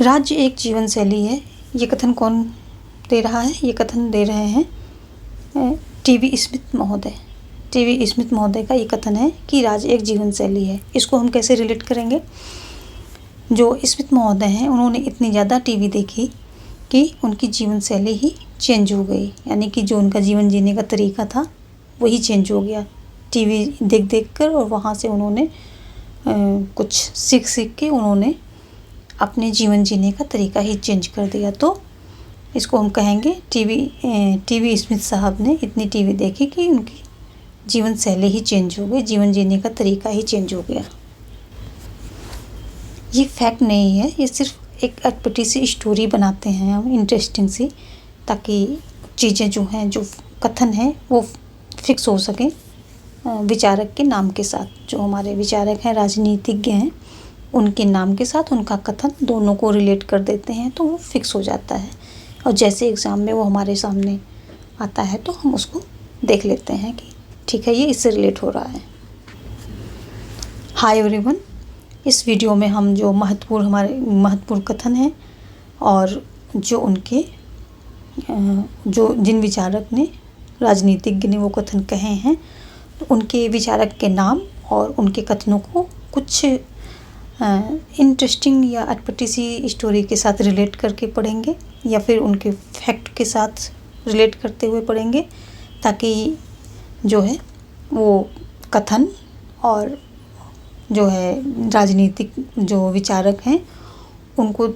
राज्य एक जीवन शैली है। ये कथन कौन दे रहा है? ये कथन दे रहे हैं टीवी स्मिथ महोदय। टीवी स्मिथ महोदय का ये कथन है कि राज्य एक जीवन शैली है। इसको हम कैसे रिलेट करेंगे? जो स्मिथ महोदय हैं उन्होंने इतनी ज़्यादा टीवी देखी कि उनकी जीवन शैली ही चेंज हो गई, यानी कि जो उनका जीवन जीने का तरीका था वही चेंज हो गया टीवी देख देख कर। और वहाँ से उन्होंने कुछ सीख के उन्होंने अपने जीवन जीने का तरीका ही चेंज कर दिया। तो इसको हम कहेंगे टीवी स्मिथ साहब ने इतनी टीवी देखी कि उनकी जीवन शैली ही चेंज हो गई, जीवन जीने का तरीका ही चेंज हो गया। ये फैक्ट नहीं है, ये सिर्फ एक अटपटी सी स्टोरी बनाते हैं हम, इंटरेस्टिंग सी, ताकि चीज़ें जो हैं, जो कथन है वो फिक्स हो सकें विचारक के नाम के साथ। जो हमारे विचारक हैं, राजनीतिज्ञ हैं, उनके नाम के साथ उनका कथन दोनों को रिलेट कर देते हैं तो वो फिक्स हो जाता है। और जैसे एग्ज़ाम में वो हमारे सामने आता है तो हम उसको देख लेते हैं कि ठीक है, ये इससे रिलेट हो रहा है। हाय एवरीवन, इस वीडियो में हम जो महत्वपूर्ण कथन हैं और जो उनके जिन विचारक ने, राजनीतिज्ञ ने वो कथन कहे हैं, तो उनके विचारक के नाम और उनके कथनों को कुछ इंटरेस्टिंग या अटपटी सी स्टोरी के साथ रिलेट करके पढ़ेंगे या फिर उनके फैक्ट के साथ रिलेट करते हुए पढ़ेंगे, ताकि जो है वो कथन और जो है राजनीतिक जो विचारक हैं उनको,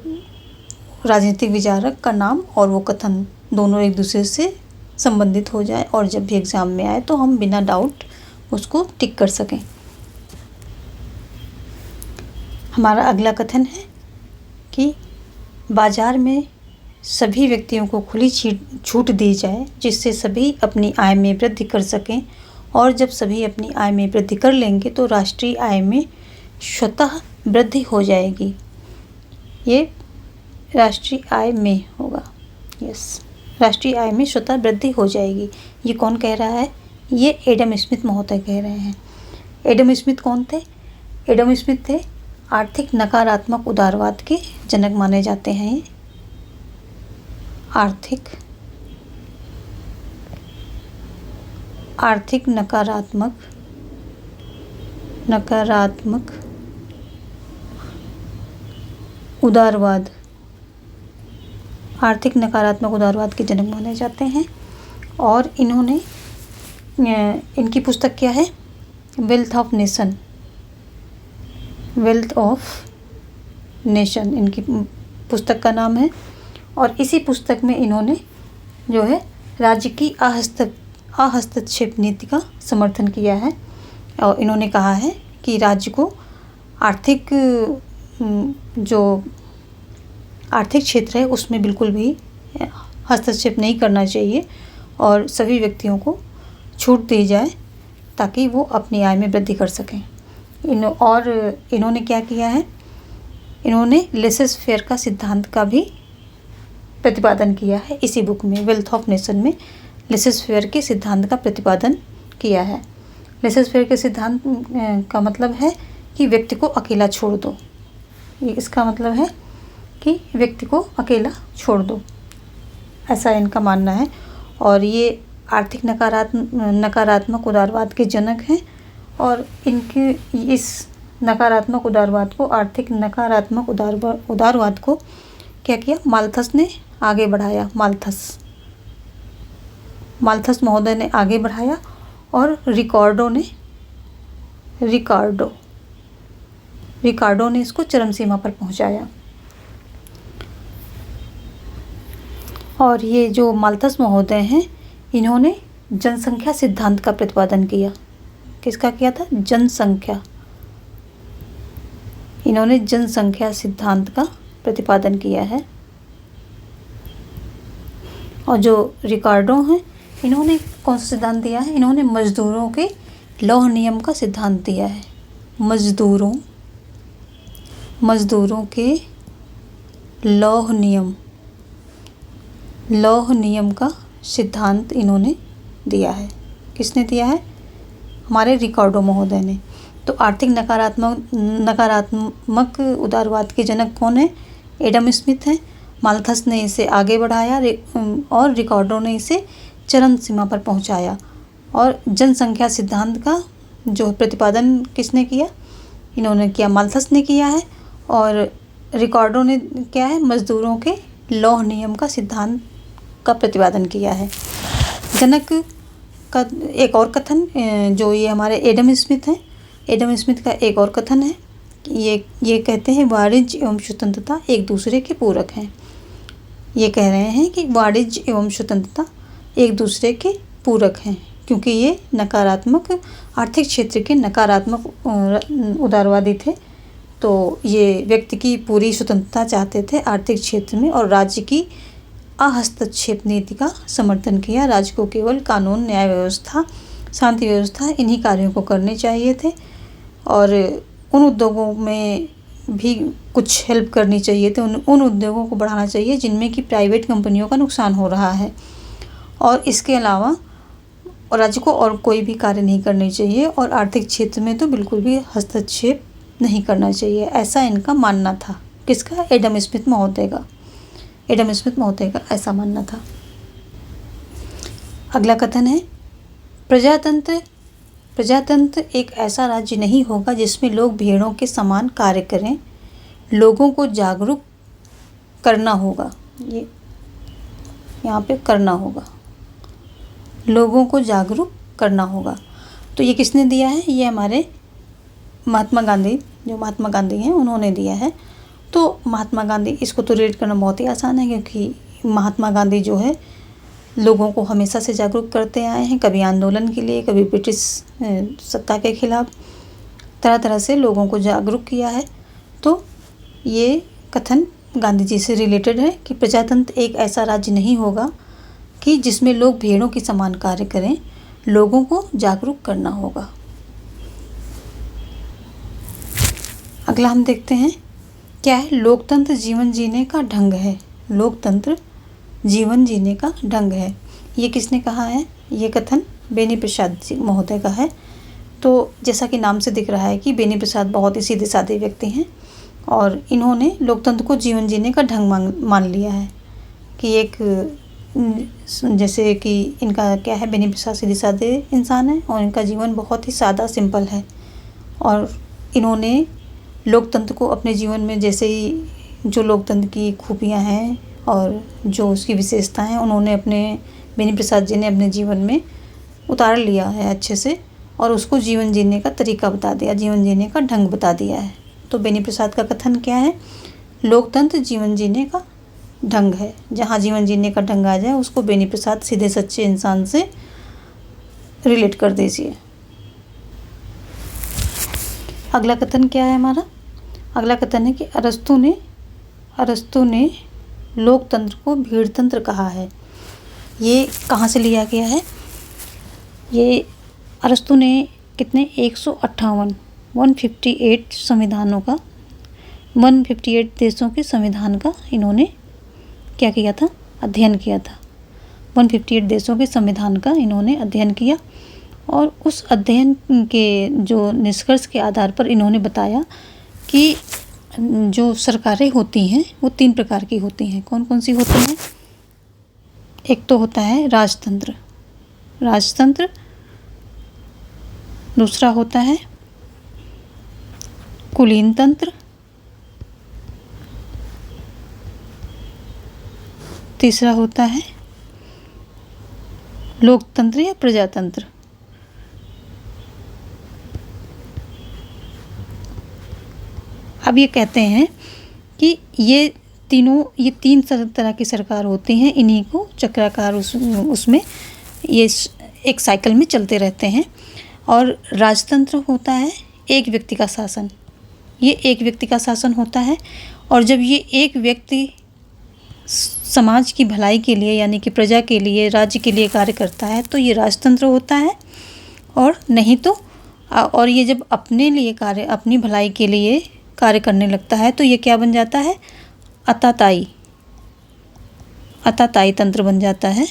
राजनीतिक विचारक का नाम और वो कथन दोनों एक दूसरे से संबंधित हो जाए और जब भी एग्ज़ाम में आए तो हम बिना डाउट उसको टिक कर सकें। हमारा अगला कथन है कि बाज़ार में सभी व्यक्तियों को खुली छूट दी जाए जिससे सभी अपनी आय में वृद्धि कर सकें, और जब सभी अपनी आय में वृद्धि कर लेंगे तो राष्ट्रीय आय में स्वतः वृद्धि हो जाएगी। ये राष्ट्रीय आय में होगा, यस, राष्ट्रीय आय में स्वतः वृद्धि हो जाएगी। ये कौन कह रहा है? ये एडम स्मिथ महोदय कह रहे हैं। एडम स्मिथ कौन थे? एडम स्मिथ थे आर्थिक नकारात्मक उदारवाद के जनक माने जाते हैं। आर्थिक नकारात्मक उदारवाद, आर्थिक नकारात्मक उदारवाद के जनक माने जाते हैं। और इन्होंने, इनकी पुस्तक क्या है? वेल्थ ऑफ नेशन इनकी पुस्तक का नाम है। और इसी पुस्तक में इन्होंने जो है राज्य की हस्तक्षेप नीति का समर्थन किया है और इन्होंने कहा है कि राज्य को आर्थिक क्षेत्र है उसमें बिल्कुल भी हस्तक्षेप नहीं करना चाहिए और सभी व्यक्तियों को छूट दी जाए ताकि वो अपनी आय में वृद्धि कर सकें। और इन्होंने क्या किया है? इन्होंने लेसेस फेयर का सिद्धांत का भी प्रतिपादन किया है। इसी बुक में, वेल्थ ऑफ नेशन में, लेसेस फेयर के सिद्धांत का प्रतिपादन किया है। लेसेस फेयर के सिद्धांत का मतलब है कि व्यक्ति को अकेला छोड़ दो। ये इसका मतलब है कि व्यक्ति को अकेला छोड़ दो, ऐसा इनका मानना है। और ये आर्थिक नकारात्मक उदारवाद के जनक हैं और इनके इस नकारात्मक उदारवाद को, आर्थिक नकारात्मक उदारवाद को क्या किया? माल्थस ने आगे बढ़ाया। माल्थस महोदय ने आगे बढ़ाया और रिकार्डो ने इसको चरम सीमा पर पहुंचाया। और ये जो माल्थस महोदय हैं इन्होंने जनसंख्या सिद्धांत का प्रतिपादन किया। किसका किया था? इन्होंने जनसंख्या सिद्धांत का प्रतिपादन किया है। और जो रिकार्डो हैं इन्होंने कौन सा सिद्धांत दिया है? इन्होंने मजदूरों के लौह नियम का सिद्धांत दिया है। मजदूरों के लौह नियम का सिद्धांत इन्होंने दिया है। किसने दिया है? हमारे रिकार्डो महोदय ने। तो आर्थिक नकारात्मक उदारवाद के जनक कौन है? एडम स्मिथ हैं। माल्थस ने इसे आगे बढ़ाया और रिकार्डो ने इसे चरम सीमा पर पहुंचाया। और जनसंख्या सिद्धांत का जो प्रतिपादन किसने किया? इन्होंने किया, माल्थस ने किया है। और रिकार्डो ने क्या है, मजदूरों के लौह नियम का सिद्धांत का प्रतिपादन किया है। जनक का एक और कथन जो ये हमारे एडम स्मिथ हैं, एडम स्मिथ का एक और कथन है। ये कहते हैं वाणिज्य एवं स्वतंत्रता एक दूसरे के पूरक हैं। ये कह रहे हैं कि वाणिज्य एवं स्वतंत्रता एक दूसरे के पूरक हैं, क्योंकि ये नकारात्मक आर्थिक क्षेत्र के नकारात्मक उदारवादी थे। तो ये व्यक्ति की पूरी स्वतंत्रता चाहते थे आर्थिक क्षेत्र में, और राज्य की अहस्तक्षेप नीति का समर्थन किया। राज्य को केवल कानून, न्याय व्यवस्था, शांति व्यवस्था इन्हीं कार्यों को करने चाहिए थे, और उन उद्योगों में भी कुछ हेल्प करनी चाहिए थे। उन उद्योगों को बढ़ाना चाहिए जिनमें कि प्राइवेट कंपनियों का नुकसान हो रहा है, और इसके अलावा राज्य को और कोई भी कार्य नहीं करने चाहिए, और आर्थिक क्षेत्र में तो बिल्कुल भी हस्तक्षेप नहीं करना चाहिए। ऐसा इनका मानना था। किसका? एडम स्मिथ महोदय का। एडम स्मिथ महोदय का ऐसा मानना था। अगला कथन है, प्रजातंत्र एक ऐसा राज्य नहीं होगा जिसमें लोग भेड़ों के समान कार्य करें। लोगों को जागरूक करना होगा। ये यहाँ पे करना होगा, लोगों को जागरूक करना होगा। तो ये किसने दिया है? ये हमारे महात्मा गांधी, जो महात्मा गांधी हैं, उन्होंने दिया है। तो महात्मा गांधी, इसको तो रीड करना बहुत ही आसान है, क्योंकि महात्मा गांधी जो है लोगों को हमेशा से जागरूक करते आए हैं। कभी आंदोलन के लिए, कभी ब्रिटिश सत्ता के खिलाफ, तरह तरह से लोगों को जागरूक किया है। तो ये कथन गांधी जी से रिलेटेड है कि प्रजातंत्र एक ऐसा राज्य नहीं होगा कि जिसमें लोग भेड़ों के समान कार्य करें। लोगों को जागरूक करना होगा। अगला हम देखते हैं क्या है। लोकतंत्र जीवन जीने का ढंग है। लोकतंत्र जीवन जीने का ढंग है। ये किसने कहा है? ये कथन बेनी प्रसाद जी महोदय का है। तो जैसा कि नाम से दिख रहा है कि बेनी प्रसाद बहुत ही सीधे साधे व्यक्ति हैं, और इन्होंने लोकतंत्र को जीवन जीने का ढंग मान लिया है कि एक, जैसे कि इनका क्या है, बेनी प्रसाद सीधे साधे इंसान है और इनका जीवन बहुत ही सादा सिंपल है, और इन्होंने लोकतंत्र को अपने जीवन में, जैसे ही जो लोकतंत्र की खूबियाँ हैं और जो उसकी विशेषताएं हैं, उन्होंने अपने बेनी प्रसाद जी ने अपने जीवन में उतार लिया है अच्छे से, और उसको जीवन जीने का तरीका बता दिया, जीवन जीने का ढंग बता दिया है। तो बेनी प्रसाद का कथन क्या है? लोकतंत्र जीवन जीने का ढंग है। जहाँ जीवन जीने का ढंग आ जाए उसको बेनी प्रसाद सीधे सच्चे इंसान से रिलेट कर दीजिए। अगला कथन क्या है हमारा? अगला कथन है कि अरस्तु ने लोकतंत्र को भीड़तंत्र कहा है। ये कहाँ से लिया गया है? ये अरस्तु ने कितने 158 संविधानों का, 158 देशों के संविधान का इन्होंने क्या किया था? अध्ययन किया था। 158 देशों के संविधान का इन्होंने अध्ययन किया, और उस अध्ययन के जो निष्कर्ष के आधार पर इन्होंने बताया कि जो सरकारें होती हैं वो 3 प्रकार की होती हैं। कौन कौन सी होती हैं? एक तो होता है राजतंत्र, दूसरा होता है कुलीन तंत्र, तीसरा होता है लोकतंत्र या प्रजातंत्र। अब ये कहते हैं कि ये 3 तरह की सरकार होती हैं। इन्हीं को चक्राकार उसमें ये एक साइकिल में चलते रहते हैं। और राजतंत्र होता है एक व्यक्ति का शासन। ये एक व्यक्ति का शासन होता है, और जब ये एक व्यक्ति समाज की भलाई के लिए, यानी कि प्रजा के लिए, राज्य के लिए कार्य करता है तो ये राजतंत्र होता है। और नहीं तो, और ये जब अपने लिए कार्य, अपनी भलाई के लिए कार्य करने लगता है तो ये क्या बन जाता है? अताताई तंत्र बन जाता है।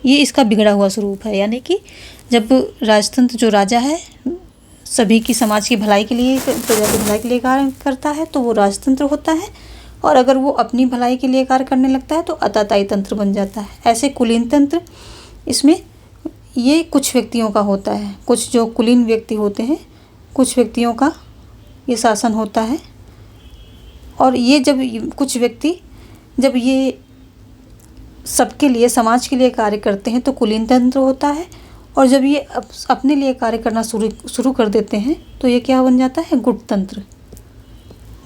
ये इसका बिगड़ा हुआ स्वरूप है। यानी कि जब राजतंत्र, जो राजा है, सभी की समाज की भलाई के लिए, प्रजा की भलाई के लिए कार्य करता है तो वो राजतंत्र होता है। और अगर वो अपनी भलाई के लिए कार्य करने लगता है तो आताताई तंत्र बन जाता है। ऐसे कुलीन तंत्र, इसमें ये कुछ व्यक्तियों का होता है, कुछ जो कुलीन व्यक्ति होते हैं, कुछ व्यक्तियों का ये शासन होता है। और ये जब कुछ व्यक्ति जब ये सबके लिए, समाज के लिए कार्य करते हैं तो कुलीन तंत्र होता है। और जब ये अपने लिए कार्य करना शुरू कर देते हैं तो ये क्या बन जाता है, गुट तंत्र।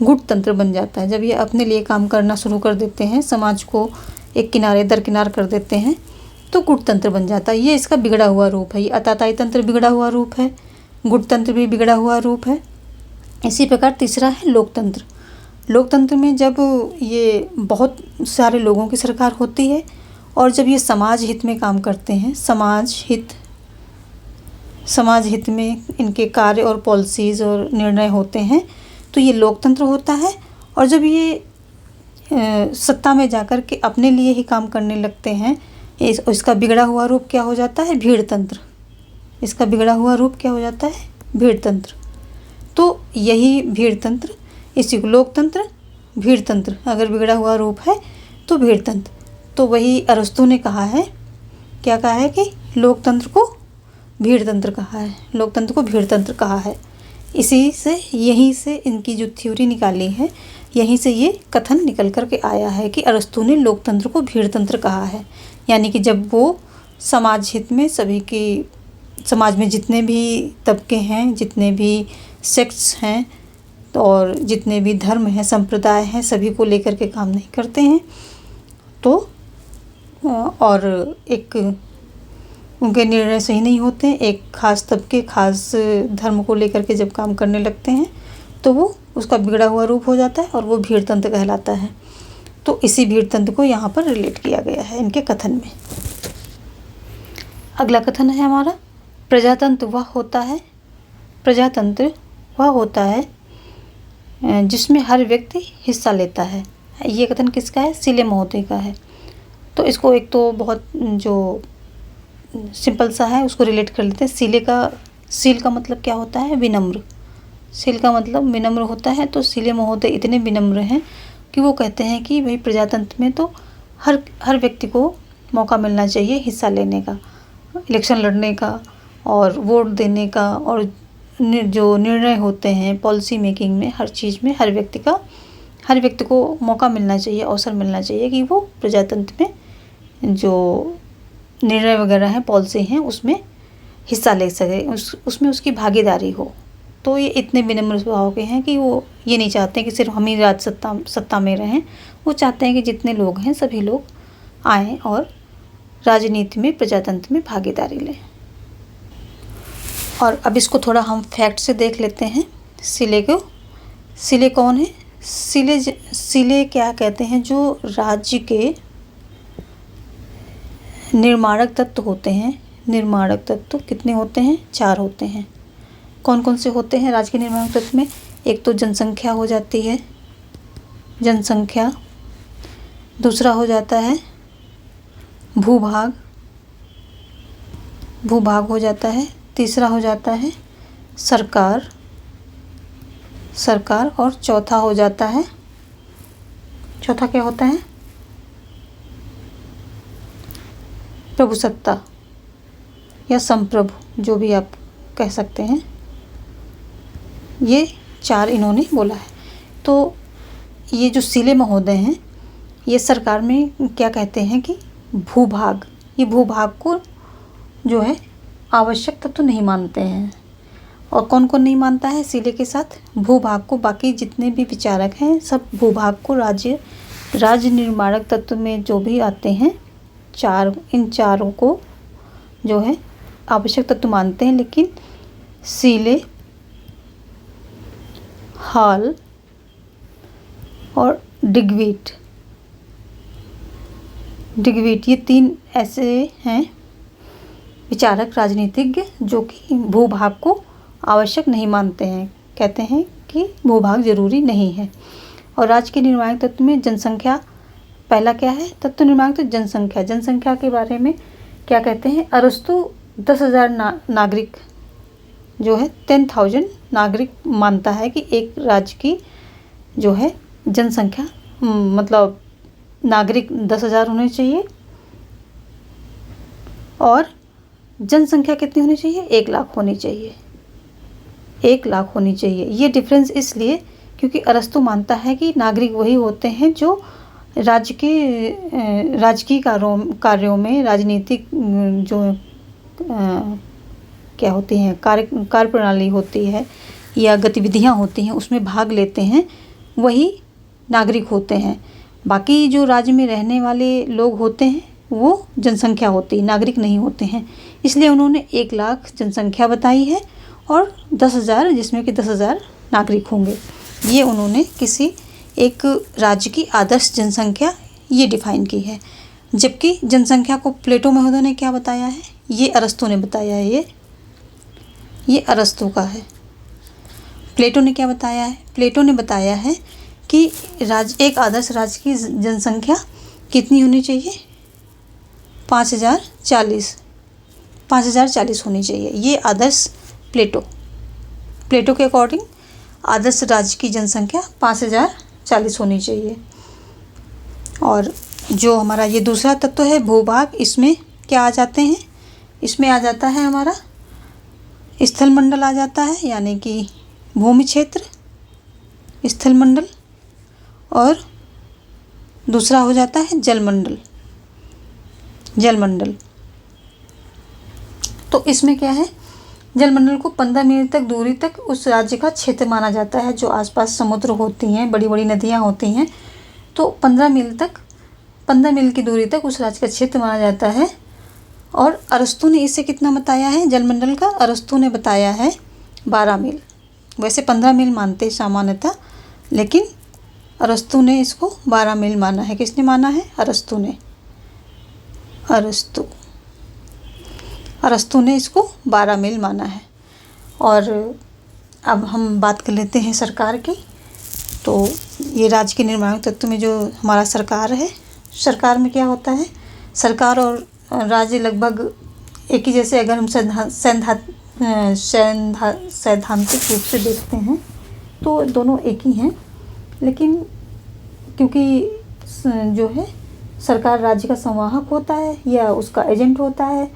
गुट तंत्र बन जाता है। जब ये अपने लिए काम करना शुरू कर देते हैं, समाज को एक किनारे दरकिनार कर देते हैं, तो गुट तंत्र बन जाता है। ये इसका बिगड़ा हुआ रूप है। ये आताताई तंत्र बिगड़ा हुआ रूप है, गुट तंत्र भी बिगड़ा हुआ रूप है। इसी प्रकार तीसरा है लोकतंत्र। लोकतंत्र में जब ये बहुत सारे लोगों की सरकार होती है और जब ये समाज हित में काम करते हैं, समाज हित में इनके कार्य और पॉलिसीज़ और निर्णय होते हैं, तो ये लोकतंत्र होता है। और जब ये सत्ता में जाकर के अपने लिए ही काम करने लगते हैं, इसका बिगड़ा हुआ रूप क्या हो जाता है, भीड़ तंत्र। इसका बिगड़ा हुआ रूप क्या हो जाता है, भीड़ तंत्र। तो यही भीड़ तंत्र, इसी को लोकतंत्र, भीड़ तंत्र, अगर बिगड़ा हुआ रूप है तो भीड़ तंत्र। तो वही अरस्तू ने कहा है, क्या कहा है कि लोकतंत्र को भीड़ तंत्र कहा है, लोकतंत्र को भीड़ तंत्र कहा है। इसी से, यहीं से इनकी जो थ्योरी निकाली है, यहीं से ये कथन निकल कर के आया है कि अरस्तू ने लोकतंत्र को भीड़ तंत्र कहा है। यानी कि जब वो समाज हित में सभी की, समाज में जितने भी तबके हैं, जितने भी सेक्ट्स हैं और जितने भी धर्म हैं, संप्रदाय हैं, सभी को लेकर के काम नहीं करते हैं, तो और एक उनके निर्णय सही नहीं होते हैं, एक खास तबके, खास धर्म को लेकर के जब काम करने लगते हैं तो वो उसका बिगड़ा हुआ रूप हो जाता है और वो भीड़ तंत्र कहलाता है। तो इसी भीड़ तंत्र को यहाँ पर रिलेट किया गया है इनके कथन में। अगला कथन है हमारा, प्रजातंत्र वह होता है, प्रजातंत्र वह होता है जिसमें हर व्यक्ति हिस्सा लेता है। ये कथन किसका है, सीले महोदय का है। तो इसको एक तो बहुत जो सिंपल सा है उसको रिलेट कर लेते हैं। सील का मतलब क्या होता है, विनम्र। सील का मतलब विनम्र होता है। तो सीले महोदय इतने विनम्र हैं कि वो कहते हैं कि भाई प्रजातंत्र में तो हर व्यक्ति को मौका मिलना चाहिए हिस्सा लेने का, इलेक्शन लड़ने का और वोट देने का, और जो निर्णय होते हैं पॉलिसी मेकिंग में, हर चीज़ में हर व्यक्ति को मौका मिलना चाहिए, अवसर मिलना चाहिए कि वो प्रजातंत्र में जो निर्णय वगैरह हैं, पॉलिसी हैं, उसमें हिस्सा ले सके, उसमें उसकी भागीदारी हो। तो ये इतने विनम्र स्वभाव के हैं कि वो ये नहीं चाहते कि सिर्फ हम ही सत्ता में रहें। वो चाहते हैं कि जितने लोग हैं सभी लोग आएँ और राजनीति में, प्रजातंत्र में भागीदारी लें। और अब इसको थोड़ा हम फैक्ट से देख लेते हैं सीले को। सीले कौन है, सीले क्या कहते हैं, जो राज्य के निर्माणक तत्व होते हैं। निर्माणक तत्व कितने होते हैं, 4 होते हैं। कौन कौन से होते हैं राज्य के निर्माणक तत्व में, एक तो जनसंख्या हो जाती है, जनसंख्या। दूसरा हो जाता है भूभाग, भूभाग हो जाता है। तीसरा हो जाता है सरकार, सरकार। और चौथा हो जाता है, चौथा क्या होता है, प्रभुसत्ता या संप्रभु, जो भी आप कह सकते हैं। ये 4 इन्होंने बोला है। तो ये जो सीले महोदय हैं, ये सरकार में क्या कहते हैं कि भूभाग, ये भूभाग को जो है आवश्यक तत्व तो नहीं मानते हैं। और कौन कौन नहीं मानता है सीले के साथ, भूभाग को। बाकी जितने भी विचारक हैं सब भूभाग को राज्य निर्माणक तत्व में जो भी आते हैं, इन चारों को जो है आवश्यक तत्व मानते हैं। लेकिन सीले, हाल और डिग्वीट, ये 3 ऐसे हैं विचारक, राजनीतिज्ञ, जो कि भूभाग को आवश्यक नहीं मानते हैं। कहते हैं कि भूभाग जरूरी नहीं है। और राज्य के निर्माणक तत्व में जनसंख्या पहला क्या है, तत्व निर्माणक तत्व जनसंख्या। जनसंख्या के बारे में क्या कहते हैं, अरस्तु 10,000 नागरिक जो है 10,000 नागरिक मानता है कि एक राज्य की जो है जनसंख्या मतलब नागरिक 10,000 होने चाहिए और जनसंख्या कितनी होनी चाहिए? 1 लाख होनी चाहिए। 1 लाख होनी चाहिए। ये डिफरेंस इसलिए क्योंकि अरस्तु मानता है कि नागरिक वही होते हैं जो राजकीय कार्यों में, राजनीतिक जो क्या होती हैं, कार्य प्रणाली होती है या गतिविधियां होती हैं, उसमें भाग लेते हैं, वही नागरिक होते हैं। बाकी जो राज्य में रहने वाले लोग होते हैं वो जनसंख्या होती है, नागरिक नहीं होते हैं। इसलिए उन्होंने 1 लाख जनसंख्या बताई है और 10,000, जिसमें कि 10,000 नागरिक होंगे। ये उन्होंने किसी एक राज्य की आदर्श जनसंख्या ये डिफाइन की है। जबकि जनसंख्या को प्लेटो महोदय ने क्या बताया है? ये अरस्तु ने बताया है। ये अरस्तु का है। प्लेटो ने क्या बताया है? प्लेटो ने बताया है कि एक आदर्श राज्य की जनसंख्या कितनी होनी चाहिए? 5,040 होनी चाहिए। ये आदर्श प्लेटो के अकॉर्डिंग आदर्श राज्य की जनसंख्या 5,040 होनी चाहिए। और जो हमारा ये दूसरा तत्व है भूभाग, इसमें क्या आ जाते हैं? इसमें आ जाता है हमारा स्थलमंडल आ जाता है, यानी कि भूमि क्षेत्र, स्थलमंडल, और दूसरा हो जाता है जलमंडल। तो इसमें क्या है? जलमंडल को 15 मील तक दूरी तक उस राज्य का क्षेत्र माना जाता है। जो आसपास समुद्र होती हैं, बड़ी बड़ी नदियाँ होती हैं, तो 15 मील की दूरी तक उस राज्य का क्षेत्र माना जाता है। और अरस्तु ने इसे कितना बताया है जलमंडल का? अरस्तु ने बताया है 12 मील। वैसे 15 मील मानते सामान्यतः, लेकिन अरस्तु ने इसको 12 मील माना है। किसने माना है? अरस्तु ने इसको 12 मील माना है। और अब हम बात कर लेते हैं सरकार की। तो ये राज्य के निर्णायक तत्व में जो हमारा सरकार है, सरकार में क्या होता है? सरकार और राज्य लगभग एक ही जैसे, अगर हम सैद्धांतिक रूप से देखते हैं तो दोनों एक ही हैं। लेकिन क्योंकि जो है सरकार राज्य का संवाहक होता है या उसका एजेंट होता है,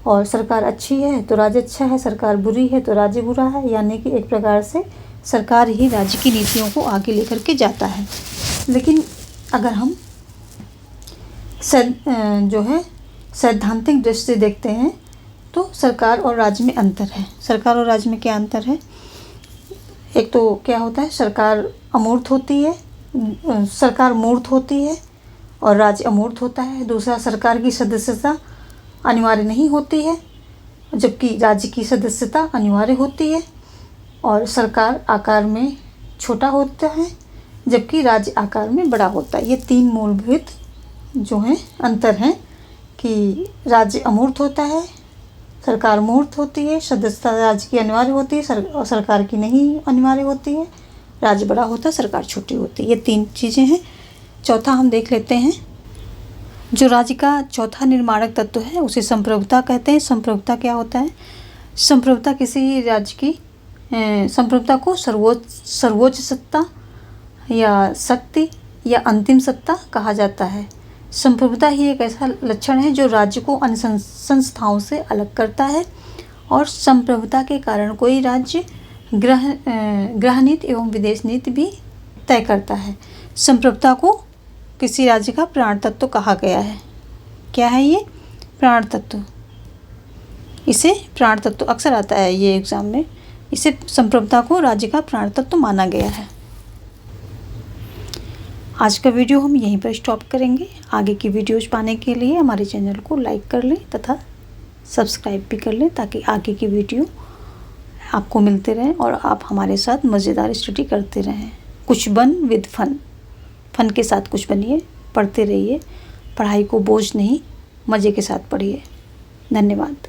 और सरकार अच्छी है तो राज्य अच्छा है, सरकार बुरी है तो राज्य बुरा है, यानी कि एक प्रकार से सरकार ही राज्य की नीतियों को आगे लेकर के जाता है। लेकिन अगर हम सैद्धांतिक दृष्टि से देखते हैं तो सरकार और राज्य में अंतर है। सरकार और राज्य में क्या अंतर है? एक तो क्या होता है, सरकार अमूर्त होती है, सरकार मूर्त होती है और राज्य अमूर्त होता है। दूसरा, सरकार की सदस्यता अनिवार्य नहीं होती है, जबकि राज्य की सदस्यता अनिवार्य होती है। और सरकार आकार में छोटा होता है, जबकि राज्य आकार में बड़ा होता है। ये 3 मूलभूत जो हैं अंतर हैं कि राज्य अमूर्त होता है, सरकार मूर्त होती है, सदस्यता राज्य की अनिवार्य होती है और सरकार की नहीं अनिवार्य होती है, राज्य बड़ा होता है, सरकार छोटी होती है। ये 3 चीज़ें हैं। चौथा हम देख लेते हैं। जो राज्य का चौथा निर्माणक तत्व है उसे संप्रभुता कहते हैं। संप्रभुता क्या होता है? संप्रभुता किसी राज्य की संप्रभुता को सर्वोच्च सत्ता या शक्ति या अंतिम सत्ता कहा जाता है। संप्रभुता ही एक ऐसा लक्षण है जो राज्य को अन्य संस्थाओं से अलग करता है, और संप्रभुता के कारण कोई राज्य गृह नीति एवं विदेश नीति भी तय करता है। संप्रभुता को किसी राज्य का प्राण तत्व कहा गया है। क्या है ये? प्राण तत्व। इसे प्राण तत्व अक्सर आता है ये एग्ज़ाम में। इसे संप्रभुता को राज्य का प्राण तत्व माना गया है। आज का वीडियो हम यहीं पर स्टॉप करेंगे। आगे की वीडियोज पाने के लिए हमारे चैनल को लाइक कर लें तथा सब्सक्राइब भी कर लें, ताकि आगे की वीडियो आपको मिलते रहें और आप हमारे साथ मज़ेदार स्टडी करते रहें। कुछ बन विद फन के साथ कुछ बनिए, पढ़ते रहिए। पढ़ाई को बोझ नहीं, मज़े के साथ पढ़िए। धन्यवाद।